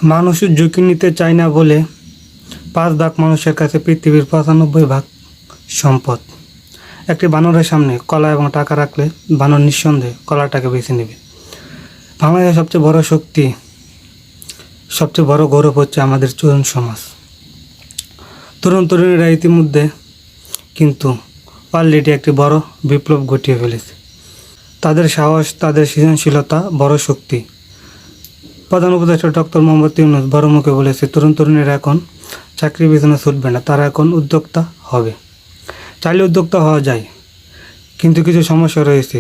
মানুষ ঝুঁকি নিতে চায় না বলে 5 ভাগ মানুষের কাছে পৃথিবীর 95 ভাগ সম্পদ। একটি বানরের সামনে কলা এবং টাকা রাখলে বানর নিঃসন্দেহে কলাটাকে বেছে নেবে। বাংলাদেশের সবচেয়ে বড় শক্তি, সবচেয়ে বড় গৌরব হচ্ছে আমাদের তরুণ সমাজ। তরুণীরা ইতিমধ্যে কিন্তু অলরেডি একটি বড় বিপ্লব ঘটিয়ে ফেলেছে। তাদের সাহস, তাদের সৃজনশীলতা বড় শক্তি। প্রধান উপদেষ্টা ডক্টর মোহাম্মদ ইউনূস বড় মুখে বলেছে, তরুণীরা এখন চাকরির পিছনে ছুটবে না, তারা এখন উদ্যোক্তা হবে। চাইলে উদ্যোক্তা হওয়া যায়, কিন্তু কিছু সমস্যা রয়েছে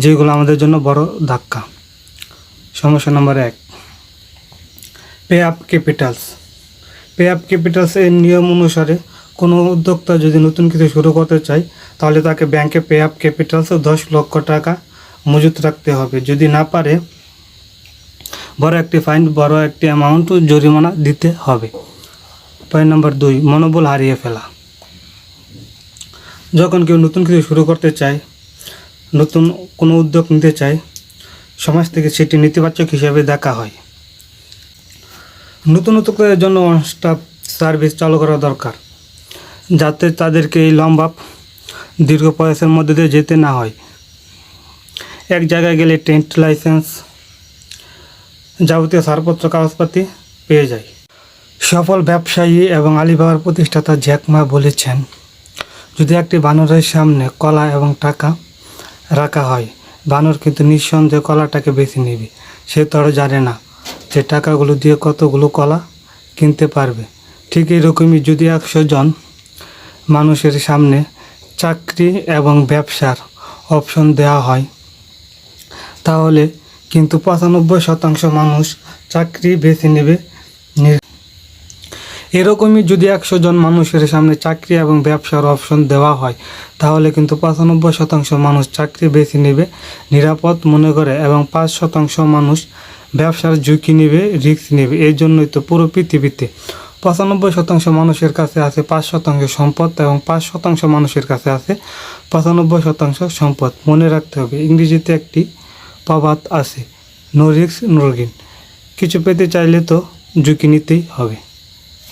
যেগুলো আমাদের জন্য বড় ধাক্কা। সমস্যা নম্বর 1, pay up Capitals. Pay up Capitals এর নিয়ম অনুসারে কোনো উদ্যোক্তা যদি নতুন কিছু শুরু করতে চায় তাহলে তাকে ব্যাংকে পে আপ ক্যাপিটালস 10 লক্ষ টাকা মজুত রাখতে হবে। যদি না পারে বড় একটি ফাইন, বড় একটি অ্যামাউন্ট জরিমানা দিতে হবে। পয়েন্ট নম্বর 2, মনোবল হারিয়ে ফেলা। যখন কেউ নতুন কিছু শুরু করতে চায়, নতুন কোনো উদ্যোগ নিতে চায়, সমাজ থেকে সেটি নেতিবাচক হিসেবে দেখা হয়। নতুন উদ্যোক্তাদের জন্য স্টাফ সার্ভিস চালু করা দরকার, যাতে তাদেরকে এই লম্বা দীর্ঘ প্রয়াসের মধ্যে দিয়ে যেতে না হয়। এক জায়গায় গেলে টেন্ট লাইসেন্স, যাবতীয় ছাড়পত্র, কাগজপাতি পেয়ে যায়। সফল ব্যবসায়ী এবং আলিবাবার প্রতিষ্ঠাতা জ্যাক মা বলেছেন, যদি একটি বানরের সামনে কলা এবং টাকা রাখা হয়, বানর কিন্তু নিঃসন্দেহে কলাটাকে বেছে নেবে। সে তো আর জানে না যে টাকাগুলো দিয়ে কতগুলো কলা কিনতে পারবে। ঠিক এরকমই যদি 100 জন মানুষের সামনে চাকরি এবং ব্যবসার অপশন দেওয়া হয়, তাহলে কিন্তু 95% মানুষ চাকরি বেছে নেবে। এরকমই যদি 100 জন মানুষের সামনে চাকরি এবং ব্যবসার অপশন দেওয়া হয়, তাহলে কিন্তু 95% মানুষ চাকরি বেছে নেবে নিরাপদ মনে করে, এবং 5% মানুষ ব্যবসার ঝুঁকি নেবে, রিস্ক নেবে। এই জন্যই তো পুরো পৃথিবীতে 95% মানুষের কাছে আছে 5% সম্পদ, এবং 5% মানুষের কাছে আছে 95% সম্পদ। মনে রাখতে হবে, ইংরেজিতে একটি প্রবাদ আছে, নো রিস্ক নো গেইন। কিছু পেতে চাইলে তো ঝুঁকি নিতেই হবে।